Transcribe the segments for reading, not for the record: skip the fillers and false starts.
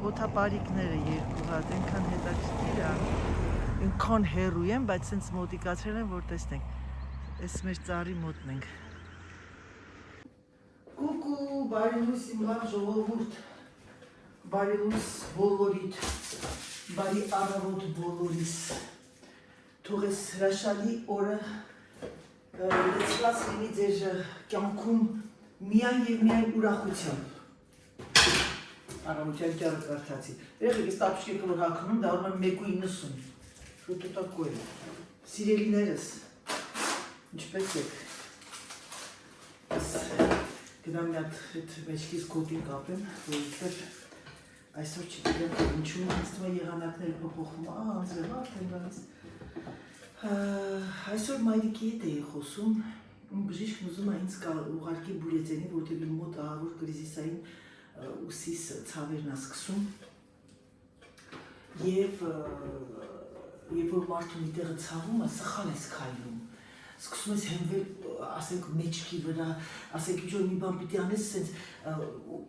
օթապարիկները երկու հատ, այնքան հետաքրքիր է, այնքան հեռու են, բայց սենց մոտիկացրել են, որ տեսնենք, այս մեր ծառի մոտն ենք։ Կուկու, բարի լույս իմ լավ ժողովուրդ, բարի լույս բոլորիդ, բարի առավոտ բոլորիս, թող ես հրաշալի օրը լեցված լինի ձեր կյանքում միայն և միայն ուրախությամբ։ Առավոտյան ճարը կարդացի։ Երեխեք ես տապշկեկը որ հագնում, դա ուրում եմ 1.90, շուտ ուտակու է։ Սիրելիներս, ինչպես եք, գնամ մի հատ մեջքիս կոտին կապեմ, որովհետև այսօր չգիտեմ ինչու ինձ թվում է եղանակները փոփոխվում, անձրև արդեն գալիս։ Այսօր մայրիկի հետ էի խոսում, բժիշկն ուզում է ինձ ուղարկի բուրեցենի, որտեղ իմ մոտ ահավոր կրիզիսային ուսիս ցավերն է սկսում եւ որ մարդու մի տեղը ցավում է, սխալ ես քայլում։ Սկսում ես հենվել, ասենք մեջքի վրա, ասենք ինչ-որ մի բան պիտի անես, սենց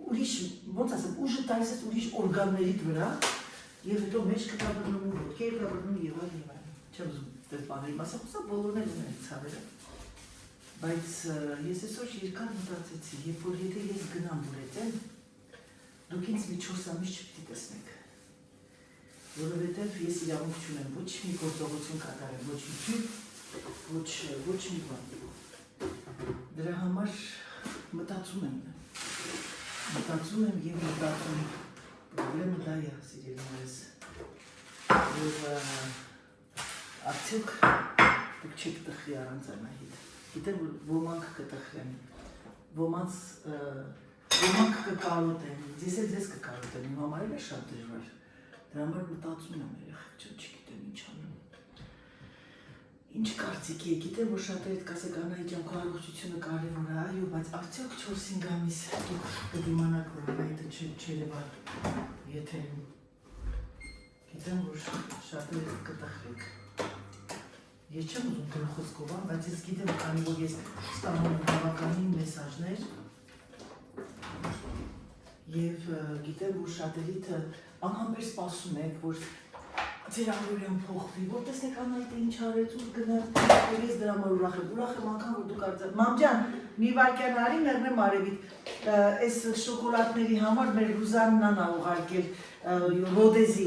ուրիշ, ոնց ասեմ, ուժը տալիս ես ուրիշ օրգաններիդ վրա եւ հետո մեջքը կա բռնում, ոտքերը կա բռնում եւ այլն։ Չեմ ուզում դες բաների մասը խոսալ, բոլորն են ունեն ցավերը։ Բայց ես այսօր երկար մտածեցի, երբ որ եթե ես գնամ բուրեցեն, դուք ինձ մի 4 ամիս չպիտի տեսնեք։ Որովհետև ես իրավունք չունեմ ոչ մի գործողություն կատարել, ոչ մի թույլ, ոչ մի բան։ Դրա համար մտածում եմ եւ մտածում։ Պրոբլեմը դա է, սիրելիներս։ Եվ արդյոք դուք չեք տխրի առանց Անահիտ։ Գիտեմ, որ ոմանք կտխրեն, ոմանք կկարոտեն, ձեզ էլ ձեզ կկարոտեն, իմ համար էլ է շատ դժվար։ Դրա համար մտածում եմ երեխեք, չգիտեմ ինչ անեմ։ Ինչ կարծիքի է, գիտեմ, որ շատերդ կասեք Անահիտ ջան, քո առողջությունը կարևոր է, այո, բայց արդյոք 4-5 ամիս դուք կդիմանաք, որ Անահիտը չերևա եթերում։ Գիտեմ, որ շատերդ կտխրեք։ Ես չեմ ուզում գլխոց կովան, բայց ես գիտեմ, քանի որ ես ստանում եմ բավականին մեսաժներ եւ գիտեմ, որ շատերիցը անհամբեր սպասում եք, որ ձեր ամրորյան փոխվի, որ տեսնեք Անահիտը ինչ արեց ու գնաց, որ ես դրա համար ուրախ եմ անգամ, որ դուք արծեք։ Մամ ջան, մի վայրկյան արի, մեղնեմ արևիտ, այս շոկոլադների համար մեր Ռուզաննան ա ուղարկել Ռոդեզի,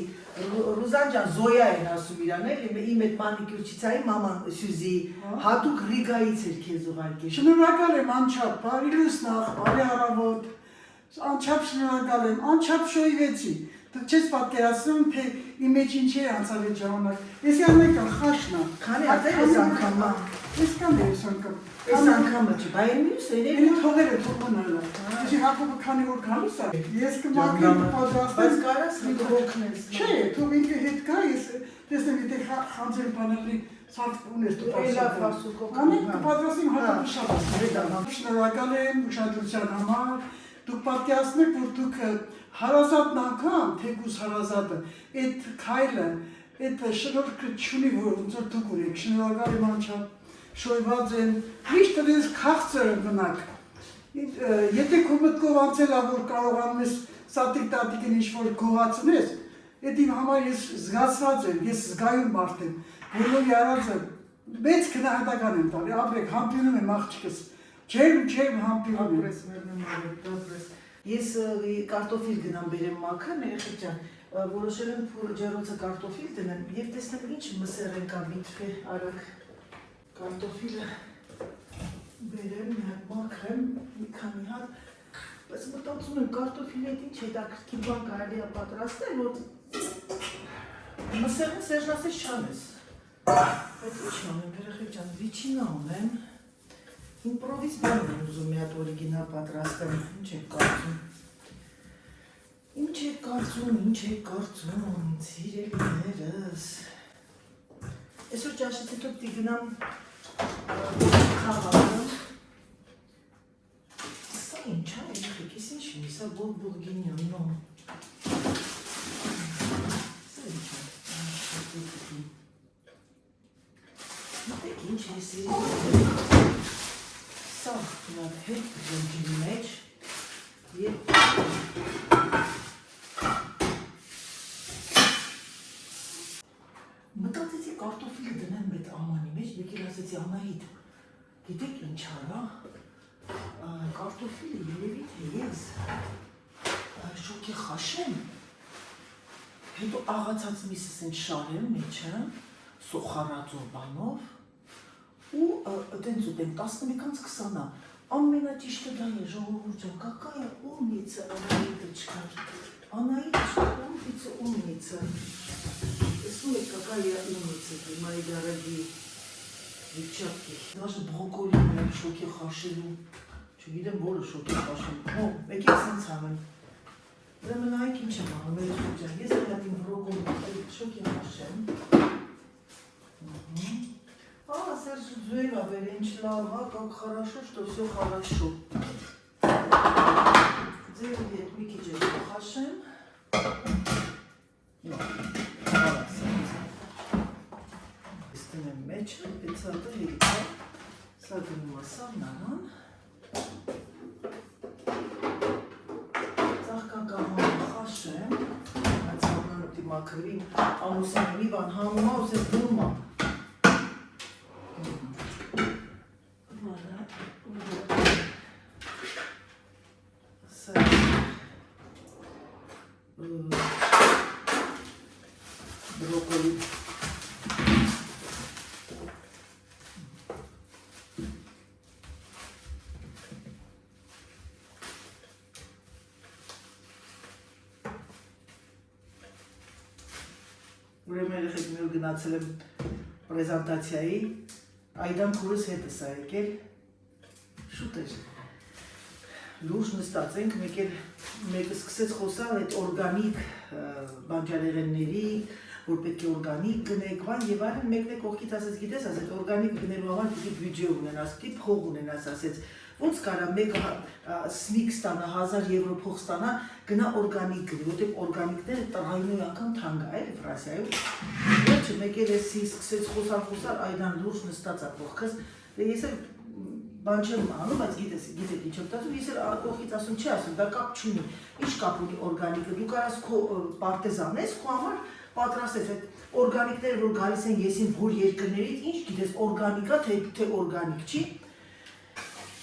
Ռուզան ջան, Զոյա են ասում իրան էլ, իմ այդ մանիկյուրչիցայի մաման Սյուզի, հատուկ Ռիգայից էր քեզ ուղարկել։ Շնորհակալ եմ անչափ, բարի լույս նախ, բարի առավոտ, անչափ շնորհակալ եմ, անչափ շոյվեցի, դուք չես պատկերացնում, թե իմ մեջ ինչ է անցավ այդ ժամանակ, ես յանեկա խաշնա։ Քանի ատեր ես անգամ, ես կամ ես անգամ։ Ես անգամը չի, բայ են մյուս էր Էնի թողերը թողնալը, ես Հակոբը քանի որ գալիս է, ես կմաքրեմ պատրաստեմ։ Բայց կարաս մի կողքնես։ Չէ, թող ինքը հետ գա, ես տեսնեմ եթե խանձեր բաների սարք ունես դու պատրաստում։ Անենք կպատրաստեմ Հակոբը շատ։ Շնորհակալ եմ ուշադրության համար, դուք պատկերացնում եք, որ դուք հարազատն անգամ, թեկուզ հարազատը, այդ քայլը, այդ շնորհքը չունի, որ ոնց որ դուք ունեք, շնորհակալ եմ անչափ, շոյված են, միշտ դες քաղցր մնաք։ Եթե քո մտքով անցել է, որ կարողանում ես սատիկ-տատիկին ինչ-որ գողացնես, այդ իմ համար ես զգացված եմ, ես զգայուն մարդ եմ, բոլորի արածը մեծ քնահատական եմ տալի, ապրեք, համբիրում եմ աղջիկս, ջերմ համբիրում եմ։ Ես կարտոֆիլ գնամ բերեմ մաքրեմ, երեխեք ջան, որոշել եմ ջեռոցը կարտոֆիլ դնեմ եւ տեսնեմ ինչ մսեր են կա միտվե արագ կարտոֆիլը բերեմ, մի հատ մաքրեմ, մի քանի հատ, բայց մտածում եմ կարտոֆիլը ինչ հետաքրքիր բան կարելի է պատրաստել, որ մսերն սերժնասես չանես, բայց ինչ անեմ, երեխեք ջան, վիչինա ունեմ, Իմպրովիզ բան եմ ուզում մի հատ օրիգինալ պատրաստեմ, ինչ եք կարծում, սիրելիներս։ Այսօր ճաշից հետո պիտի գնամ խաղալը։ Սա ինչ է, երեխեք, ես ինչ եմ, սա բուրգինյոն, նո։ Սա ինչ է, մտեք ինչ է սիրելիներս։ Սա նատ հետ բուրգինի մեջ և մեջ, մեկ էլ ասեցի Անահիտ, գիտեք ինչ արա, կարտոֆիլը երևի թե ես շոկի խաշեմ, հետո աղացած միսս են շարեմ մեջը, սոխարածով բանով, ու տենց ուտենք 11-20-ը, ամենաճիշտը դա է, ժողովուրդ ջան, какая умница Անահիտочка, Անահիտочка, умница, слушай, какая я умница, мои дорогие девчатки, даже брокколи у меня շոկի խաշելու, չգիտեմ որը շոկի խաշելու, եկեք սենց ամեն, դրա մնայք ինչ եմ անում, մեր խոջան, ես այդ իմ բրոկոլի շոկի խաշեմ, Серж Зуева, Беренчлава, как хорошо, что все хорошо. Ձերուդ մի քիչ էլ խաշեմ։ Ստենեմ մեջը, պեցատը հերիքա, սա գնում ասավ նարան։ Ծաղկան կաղանը խաշեմ, այդ սավնան ուտի մաքրվին, ամուսին մի բան համումա, ուսես դումա։ Брокколи. Ուրեմն երեխեք մի օր գնացել եմ պրեզենտացիայի, Այդան քուրս հետս ա եկել, շուտ էր, լուրջ նստած ենք, մեկը սկսեց խոսալ այդ օրգանիկ բանջարեղենների, որ պետք է օրգանիկ գնեք, բան եւ այլն, մեկն է կողքից ասեց, գիտես, ասեց, օրգանիկ գնելու համար պիտի բյուջե ունենաս, պիտի փող ունենաս, ասեց, ոնց կարա մեկը սնիկ ստանա, 1000 եվրո փող ստանա, գնա օրգանիկ գնի, որտեղ օրգանիկները տրայնոյ անգամ թանկ ա, էլի Ֆրանսիայում։ Վերջը մեկ էլ էսի սկսեց խոսալ, Այդան լուրջ նստած ա կողքս, ես էլ բան չեմ անում, բայց գիտեք ինչ եմ տածում, ես էլ կողքից ասում չի ասում, դա կապ չունի, ինչ կապ ունի օրգանիկը, դու կարաս քո պարտեզան ես, քո համար պատրաստես այդ օրգանիկները, որ գալիս են եսին որ երկրներից, ինչ գիտես, օրգանիկա, թե օրգանիկ չի,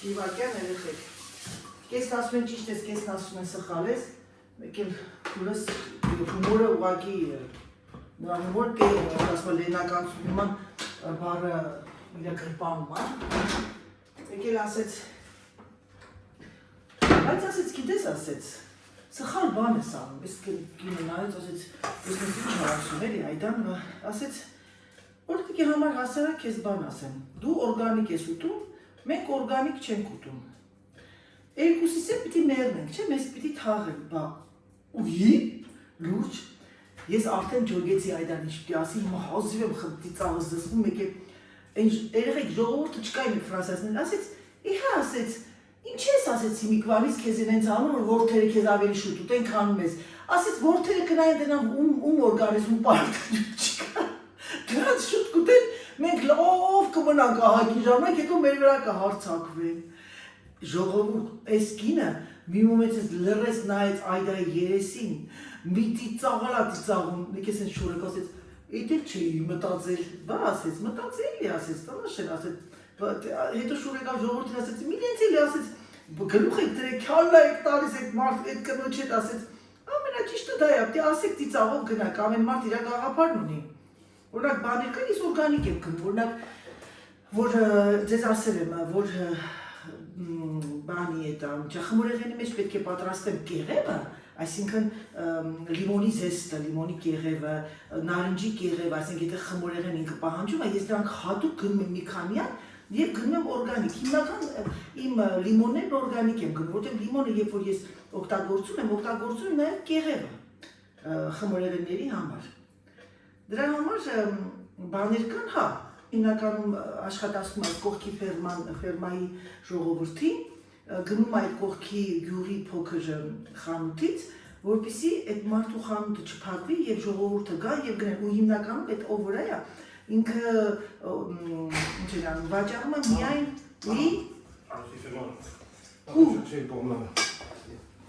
Իվարկյան երեխեք, կեսն ասում են ճիշտ ես, կեսն ասում են սխալ ես, մեկ էլ քուրս հումորը ուղղակի նրա հումոր տեղում է, ասում են լենականցում բառը իր գրպանում է, մեկ էլ ասեց, բայց ասեց, գիտես ասեց, սխալ բան ես անում, ես կինը նայեց, ասեց, ես մեկ ինչ ասում էլի, Այդան, ասեց, որտեղի համար հասարակ քեզ բան ասեմ, դու օրգանիկ ես ուտում, մենք օրգանիկ չենք ուտում, երկուսիս է պիտի մերնենք, չէ, մեզ պիտի թաղենք, բա, ուի, լուրջ, ես արդեն ջոգեցի Այդան ինչ պիտի ասի, հիմա հազիվ եմ խնդի ծաղս դսվում, մեկ է, երեխեք ժողովուրդը չկային եք ֆրանսիացիներն, ասեց, իհա ասեց, ինչ ես ասեցի մի կվանից քեզ են հենց անում, որ որդերը քեզ ավելի շուտ ուտեն, քան մեզ, ասեց, որդերը կնային դնան ում օրգանիզմ պարտադիր չկա, դրանց շուտ կուտեն, մենք լով կմնանք ահագի ժամանակ, հետո մեր վրա կհարցակվեն, ժողովուրդ, այս կինը մի մոմենտ լրես նայեց Այդայի երեսին, մի ծիծաղալա ծիծաղում, մեկ ես շուրը կասեց, Իդել չէի մտածել, բա ասեց, մտածելի ասեց, տանաշել ասեց, հետո շուր եկավ ժողովուրդին ասեց, մի դենց էլի ասեց, գլուխ եք դրեք, քալլա եք տալիս եք մարդ, այդ կնոջ հետ ասեց, ամենաճիշտը դա է, պիտի ասեք ծիծաղով գնաք, ամեն մարդ իր գաղափարն ունի, օրինակ բաներ կան, ես օրգանիկ եմ գնում, օրինակ, որ ձեզ ասել եմ, որ բանի է տամ, խմորեղենի մեջ պետք է պատրաստեմ կեղևը, այսինքն լիմոնի զեստը, լիմոնի կեղևը, նարնջի կեղևը, այսինքն եթե խմորեղեն ինքը պահանջում է, ես դրանք հատուկ գնում եմ մի քանյակ և գնում եմ օրգանիկ, հիմնական իմ լիմոններն օրգանիկ եմ գնում, որտեղ լիմոնը երբ որ ես օգտագործում եմ նաև կեղևը խմորեղենների համար, դրա համար բաներ կան, հա, հիմնականում աշխատացնում այդ կողքի ֆերմայի ժողովրդին, գնում այդ կողքի գյուղի փոքր խանութից, որպեսզի այդ մարդու խանութը չփակվի եւ ժողովուրդը գա եւ գնան ու հիմնականում այդ ով վրա է ինքը ինչ է անում վաճառում է միայն մի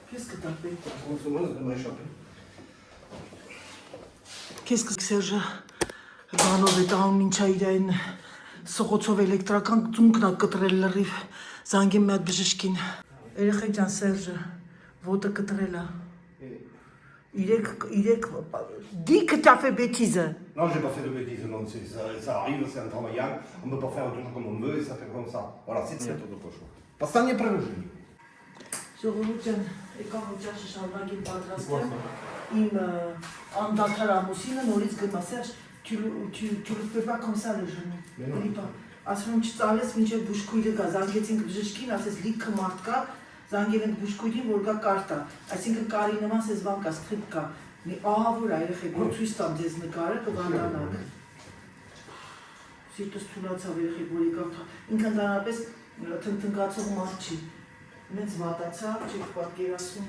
Qu'est-ce que t'as fait? Qu'est-ce que Serge բանով է տանում ինչա իրային սղոցով էլեկտրական ծունկն ա կտրել լրիվ, զանգեմ մի հատ բժշկին։ Երեխեք ջան, Սերժը, ոտը կտրել ա։ Dis que tu as fait bêtise. Non, j'ai pas fait de bêtises, non, ça arrive, c'est un travaillant, on ne peut pas faire toujours comme on veut et ça fait comme ça. Voilà, c'est tout de poche. Последнее предложение. Ժողովուրդյան, եկավ ոճաշը շարունակին պատրաստեմ, իմ անդադար ամուսինը նորից գնա, Սերժ, tu le fais pas comme ça le genou, էլի պա, ասում եմ չծալես մինչև բուժքույրը գա, զանգեցինք բժշկին, ասես լիքը մարդ կա, զանգել ենք բուժքույրին, որ գա կարտա, այսինքն կարի նման սես բան կա, սխիպ կա, մի ահավոր ա երեխեք, որ ցույց տամ ձեզ նկարը, կվանդանաք, սիրտս թուլացավ երեխեք, որ եկավ, ինքը ընդհանրապես տնկացող մարդ չի, Մենք վատացավ, չեք պատկերացում։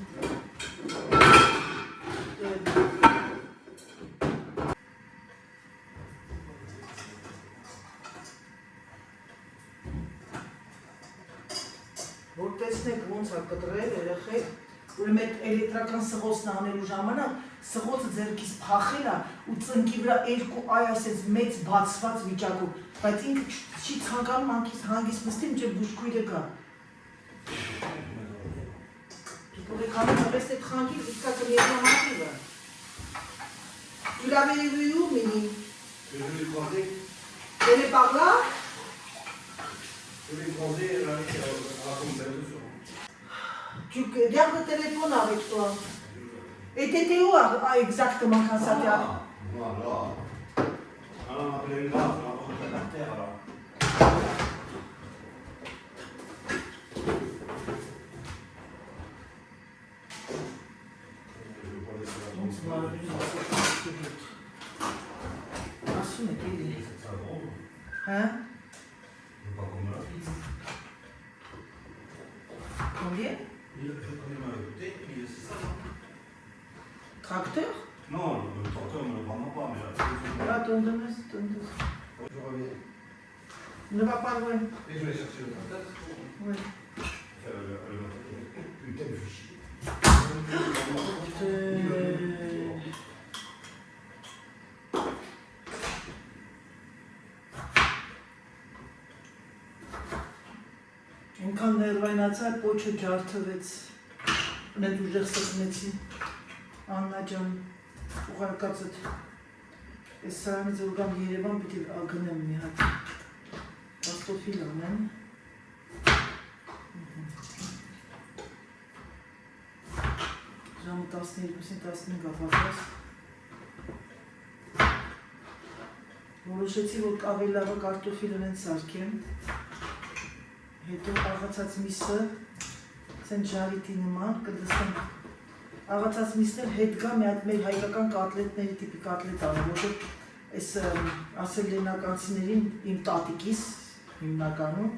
Որ տեսնեք ոնց ա կտրել երեխեք, ուրեմն այդ էլեկտրական սղոցն անելու ժամանակ սղոցը ձեռքից փախել ա ու ծնկի վրա երկու այ այսպես մեծ բացված վիճակում, բայց ինքը չի ցանկանում անկից հանգիստ նստի, մինչև բուժքույրը գա։ Pour les grands, ça reste tranquille jusqu'à ce qu'il y ait un arrive. Tu l'avais vu où, Mini? Je vais lui demander. Elle est par là? Je vais lui demander à la conversation. Tu gardes le téléphone avec toi. Et t'étais où exactement quand ça t'est arrivé? Voilà. Alors, on a appelé une grave, on a porté par terre alors. Assume qu'il est. Hein? Combien? Tracteur? Non, le tracteur ne le prend pas, mais Attends, donne. je reviens. Ne va pas loin. Et je vais chercher le tracteur. Oui. Putain de fichier. Ինքան ներվայնացա, պոչը ջարդվեց, նետ ուժեղ սխնեցի, Աննա ջան, ուղարկացըտ, ես սրանից որ գամ Երևան պիտի գնեմ մի հատ, պաստոֆիլ անեմ, ժամը 12-15 ապատես, որոշեցի, որ ավելի լավը կարտոֆիլն են սարքեմ, հետո աղացած միսը, սեն ժարիտի նման, կդստեմ, աղացած միսներ հետ գա մի հատ մեր հայկական կատլետների տիպի կատլետ անում, որտեղ այս ասել լենականցիներին իմ տատիկիս հիմնականում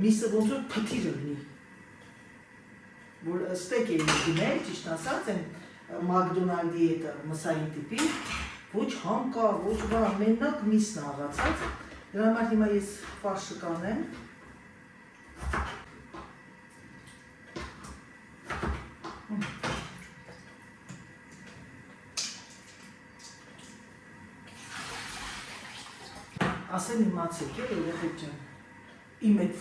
միսը ոնց որ փթիրը լինի, որ ստեկ էի գնել, ճիշտ ասած, են Մակդոնալդի հետ մսային տիպի, ոչ համ կա, ոչ բան, մենակ միսն աղացած, դրա համար հիմա ես ֆարշը կանեմ, ասեմ իմացեք է, երեխեք ջան, իմ այդ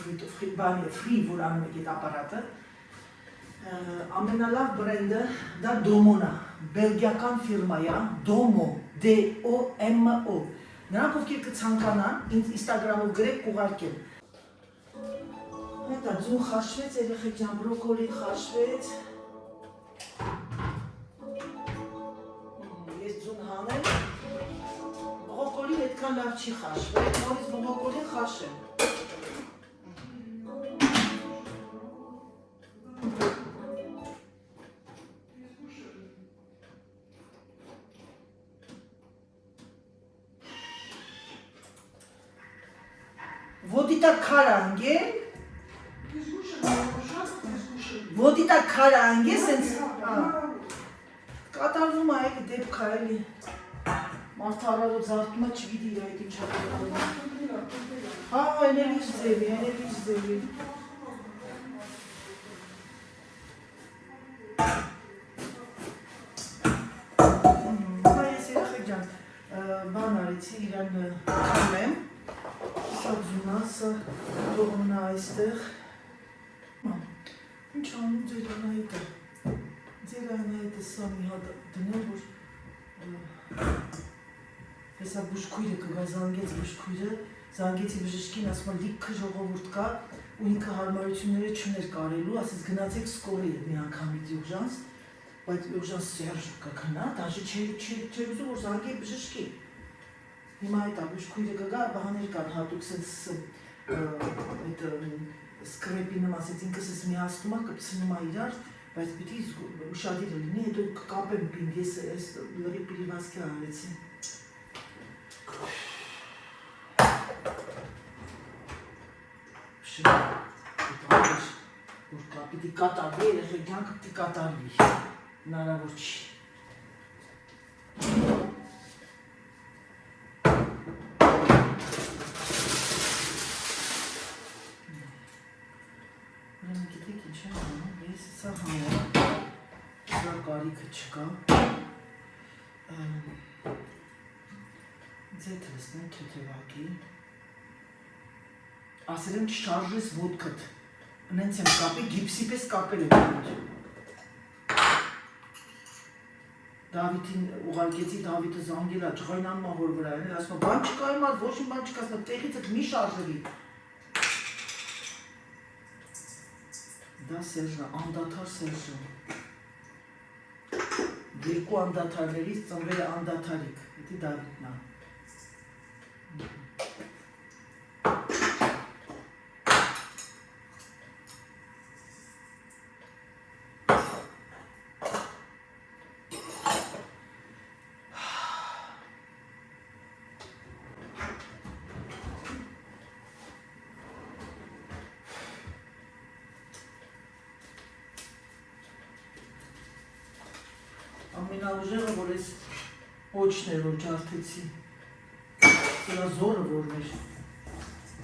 բանի ֆրի, որ անում եք այդ ապարատը, ամենալավ բրենդը դա Դոմոն է, բելգիական ֆիրմա է, Domo, D-O-M-O, նրանք ովքեր կցանկանան, ինձ Instagram-ով գրեք կուղարկեմ, հետա ձուն խաշվեց, երեխեք ջան, բրոկոլի խաշվեց, ես ձուն հանեմ, բրոկոլին այդքան լավ չի խաշվել, նորից բրոկոլին խաշեմ, Ոտիտա քար անգել, ոտիտա քար անգել, սենց կատարվում է այգ դեպք այլի, մարդը առարով զարդում է, չգիտի իր այդ ինչ հատորում, հա, էներիչ ձևի, Բա ես երեխեք ջան, բան արեցի իրան քամեմ, սա թողնա այստեղ։ Ինչ անում ձեր Անահիտը։ Ձեր Անահիտը սա մի հատ դնել, որ հեսա բուժքույրը կգա, զանգեց բուժքույրը, զանգեցի բժշկին, ասում եմ լիքը ժողովուրդ կա, ու ինքը հարմարությունները չուներ կարելու, ասեց գնացեք սկորի մի անգամից ուժանց, բայց ուժանց Սերժ կքնա, դաժե չէր ուզում, որ զանգի բժշկին։ Հիմա այդ բուժքույրը կգա, բաներ կան հատուկ սենց սկրեպի նմասեց ինքս ես միացնում է, կպցնում է իրար, բայց պիտի ուշադիր լինի, հետո կկապեմ պինդ, ես ես լրի պիրիվասկի արեցի։ Որ պիտի կատարվի, երեխեք կյանքը պիտի կատարվի, հնարավոր չի։ Սա համով, սա կարիքը չկա, ձեթ լսնեմ թեթևակի, ասել եմ չշարժես ոտքըտ, նենց եմ կապի, գիպսի պես կապել եմ ոնդ։ Դավիթին ուղարկեցի, Դավիթը զանգելա, ջղայնանում հոր վրա են, ասում բան չկա իմ ոչ իմ բան չկա, ասում տեղից ըտ մի շարժվի։ Դա Սերժն է, անդադար Սերժն։ Երկու անդադարներից ծնվել է անդադարիկ, հետի Դավիթն է։ Ամենաուժեղը, որ ես ոչն էր, որ ջարդեցի, սրա զորը որն էր,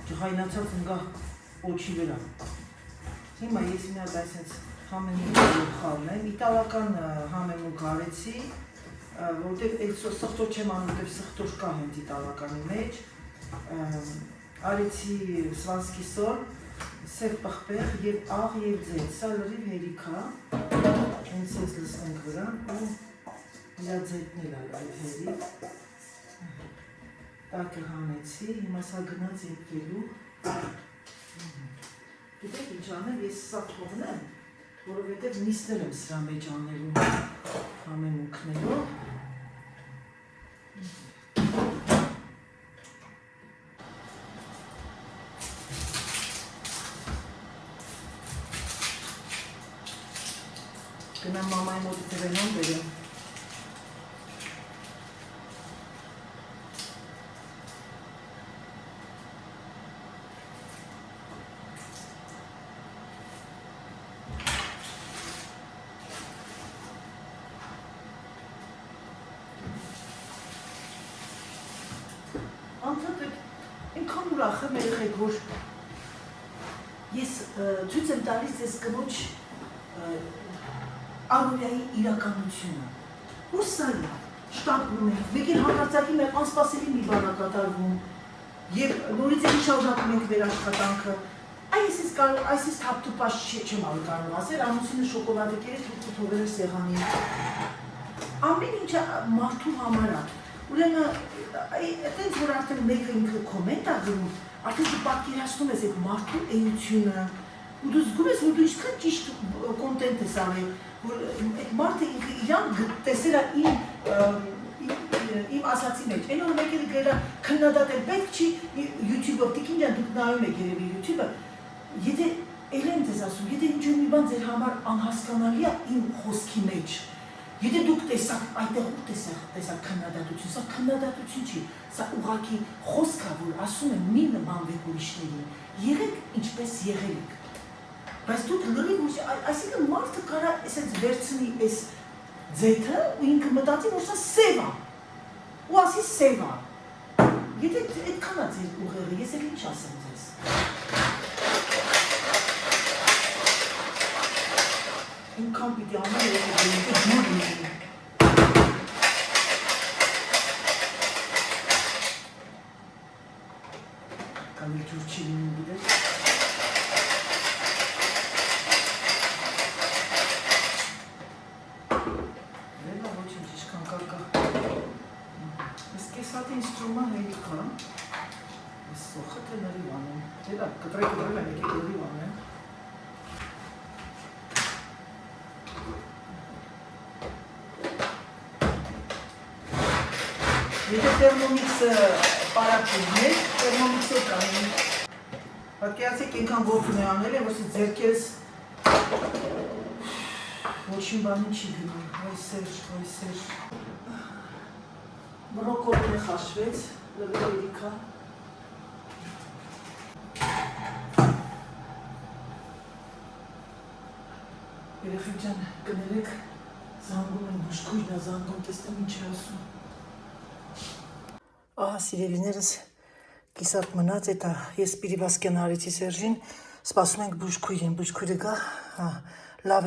ջղայնացած ընգա ոչի վրա։ Հիմա ես մի հատ այսենց համեմունք խալնեմ, իտալական համեմունք արեցի, որտև սխտոր չեմ անում, որտև սխտոր կա հենց իտալականի մեջ, արեցի սվանսկի սոր, սև պղպեղ և աղ և ձետ, սա լրիվ հերիք է, հենց ես լսնենք վրան ու իրա ձետն էլ ալայ հերիք, տակը հանեցի, հիմա սա գնաց եպվելու, գիտեք ինչ անեմ, ես սա թողնեմ, որովհետև նիստեր եմ սրա մեջ անելու համեմունքներով, Գնամ մամայի մոտից վենոն բերեմ։ Անդրատ ինքան ուրախ եմ երեխեք, որ ես ցույց եմ տալիս ես կնոջ Արունյայի իրականությունը, որ սա է, շտապում ենք, մեկ էլ հանկարծակի մեր անսպասելի մի բան է կատարվում և նորից էլ շարունակում ենք մեր աշխատանքը, այս թափթուպաշ չեմ կարող ասել, ամուսինը շոկոլադը կերեց, թուղթը թողել էր սեղանին, ամեն ինչը մարդու համար է, ուրեմն այդպես որ արդեն մեկը ինքը կոմենտ է գրում, արդեն դու պատկերացնում ես այդ մարդու էությունը, ու դու զգում ես, որ դու ինչքան ճիշտ կոնտենտ ես արել, որ այդ մարդը ինքը իրան տեսել է իմ ասացի մեջ, այն որ մեկ էլ գրել է քննադատել, պետք չի YouTube-ով, տիկին ջան դուք նայում եք երևի YouTube-ը, եթե էլ եմ ձեզ ասում, եթե ինչ-որ մի բան ձեր համար անհասկանալի է իմ խոսքի մեջ, եթե դուք տեսաք, այդտեղ ու տեսաք քննադատություն, սա քննադատություն չի, սա ուղղակի խոսք է, որ ասում եմ մի նմանվեք ուրիշներին, եղեք ինչպես եղել եք, բայց դուք լրիվ ուրիշ, այսինքն մարդը կարա այսպես վերցնի այս ձեթը ու ինքը մտածի, որ սա սև է, ու ասի սև է, եթե այդքան է ձեր ուղեղը, ես էլ ինչ ասեմ ձեզ։ Ինքան պիտի անել եթե դուր լինի։ Կանի ջուր չի լինում կա։ Ես կեսատ ինստրումա հեյք կա։ Ես սոխը թե նրի վանեմ։ Դելա, կտրել եմ, եկեք նրի վանեմ։ Եթե տերմոմիքսը պարապում է, տերմոմիքսը կային։ Պատկերացեք ենքան որդուն է անել է, որսի ձերքերս ոչին բանի չի գնում, ոյսեր։ Բրոկոլին է խաշվեց, լվի երիքա։ Երեխեք ջան, կներեք, զանգում են բուշկույնա, զանգում, տեսնեմ ինչ է ասում։ Ահա սիրելիներս, կիսատ մնաց, էտա ես Պիրիվասկյան արեցի Սերժին, սպասում ենք բուժքույրը գա, լավ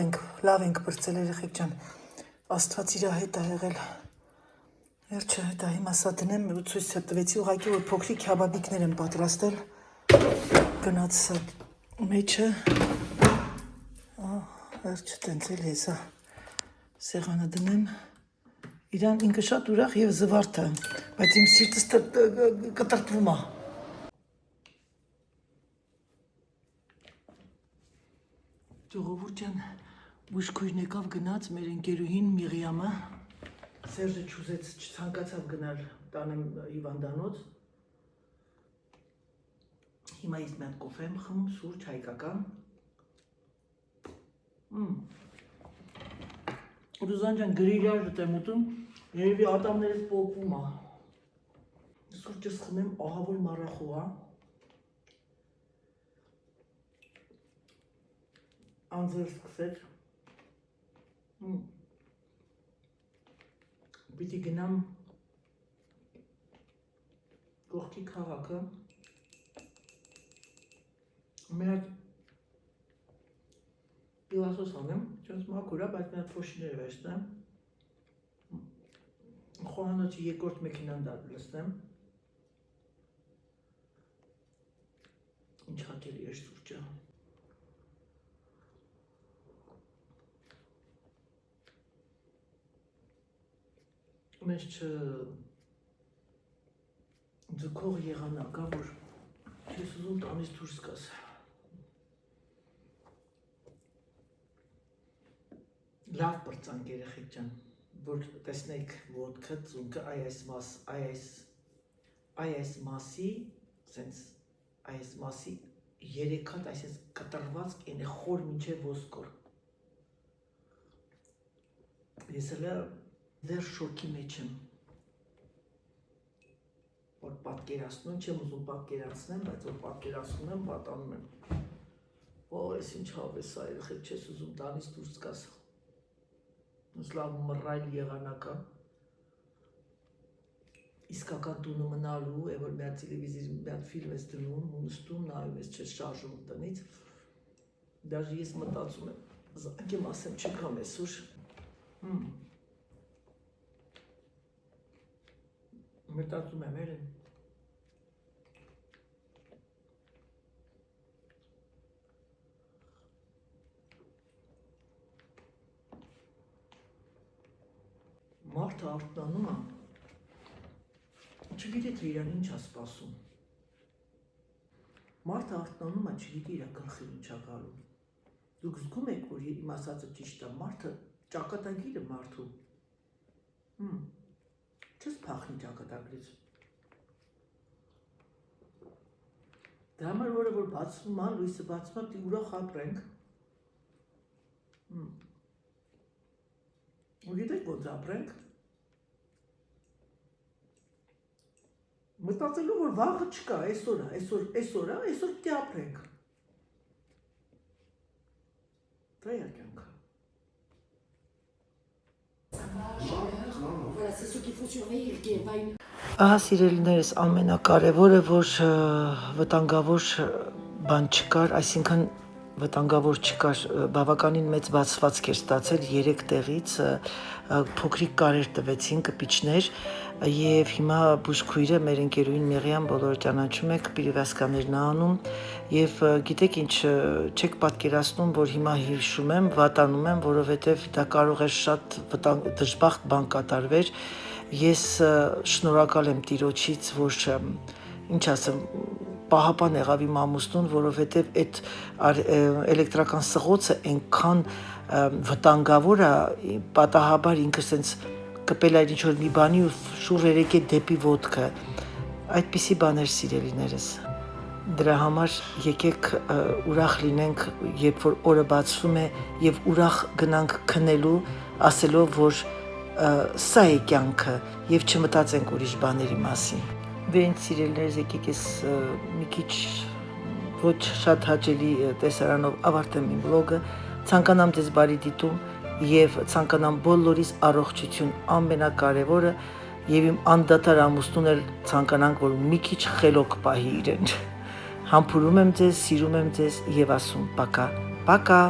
ենք բրծել երեխեք ջան, Աստված իրա հետ է եղել, վերջը հետա հիմա սա դնեմ, ցույց տվեցի ուղղակի, որ փոքրիկ հաբաբիկներ եմ պատրաստել, գնաց սա մեջը, վերջը տենց էլ է սա, սեղանը դնեմ, իրան ինքը շատ ուրախ և զվարթ է, բայց իմ սիրտս կտրտվում է։ Ժողովուրդ ջան, բուժքույրն եկավ գնաց մեր ընկերուհին Միրիամը, Սերժը չուզեց, չցանկացավ գնալ տանեմ հիվանդանոց։ Հիմա ես մի հատ կոֆե եմ խմում, սուրճ հայկական։ Ռուզան ջան, գրիլյաժ եմ ուտում, երևի ատամներս պոկվում է։ Սուրճս խմեմ, ահավոր մառախու է։ Անձեր սկսեց։ Պիտի գնամ կողքի քաղաքը։ Մի հատ պիլասոս անեմ, չոնց մաքուր է, բայց մի հատ փոշիներ վերցնեմ։ Խոհանոցի երկրորդ մեքենան լցնեմ։ Ինչ հաճելի է սուրճը։ Մեզ չձգող եղանակ է, որ չես ուզում տանից դուրս գաս։ Լավ բրծանք երեխեք ջան, որ տեսնեք ոտքը, ծունկը, այս մասի, սենց այս մասի երեք հատ այսպես կտրված են խոր մինչև ոսկոր։ Ես էլ դեռ շոկի մեջ եմ, որ պատկերացնում, չեմ ուզում պատկերացնեմ, բայց որ պատկերացնում եմ, պատանում եմ։ Ես ինչ հավես է, երեխեք չես ուզում տանից դուրս գաս։ Լավ մռայլ եղանակ է, իսկական տունը մնալու, որ մի հատ տելևիզոր, մի հատ ֆիլմ ես դնում, նստում, նայում ես, չես շարժում տնից, դաժե ես մտածում եմ, զանգեմ ասեմ չգամ այսօր, մտածում եմ էլ եմ, մարդը արթնանում է, չգիտի թե իրան ինչ է սպասում։ Մարդը արթնանում է, չգիտի իր գլխին ինչ է գալու։ Դուք զգում եք, որ իմ ասածը ճիշտ է, մարդը ճակատագիր է մարդու։ Չես փախնի ճակատագրից։ Դա համար որը որ բացվում է, լույսը բացվում է, պիտի ուրախ ապրենք։ Ու գիտեք ոնց ապրենք։ Մտածելու որ վաղը չկա, այսօր պիտի ապրենք։ Դա է կյանքը։ Ահա սիրելիներս ամենակարևորը, որ վտանգավոր բան չկար, այսինքն վտանգավոր չկար, բավականին մեծ բացվածք էր ստացել 3 տեղից, փոքրիկ կարեր տվեցին կպիչներ եւ հիմա բուժքույրը մեր ընկերուհին Մեղիան բոլորը ճանաչում եք, պիրիվասկաներն անում եւ գիտեք ինչ չեք պատկերացնում, որ հիմա հիշում եմ, վատանում եմ, որովհետեւ դա կարող էր շատ դժբախտ բան կատարվեր։ Ես շնորհակալ եմ Տիրոջից, որ ինչ ասեմ, պահապան եղավ իմ ամուսնուն, որովհետև այդ էլեկտրական սղոցը այնքան վտանգավոր է, պատահաբար ինքը սենց կպել այդ ինչ-որ մի բանի ու շուռ երեկե դեպի ոտքը, այդպիսի բաներ սիրելիներս։ Դրա համար եկեք ուրախ լինենք, երբ որ օրը բացվում է եւ ուրախ գնանք քնելու, ասելով, որ սա է կյանքը եւ չմտածենք ուրիշ բաների մասին։ Վերին սիրելիներս, եկեք ես մի քիչ ոչ շատ հաճելի տեսարանով ավարտեմ իմ վլոգը, ցանկանամ ձեզ բարի դիտում եւ ցանկանամ բոլորիս առողջություն, ամենակարևորը եւ իմ անդադար ամուսնուն էլ ցանկանանք, որ մի քիչ խելոք պահի իրեն։ Համբուրում եմ ձեզ, սիրում եմ ձեզ եւ ասում պակա, պակա։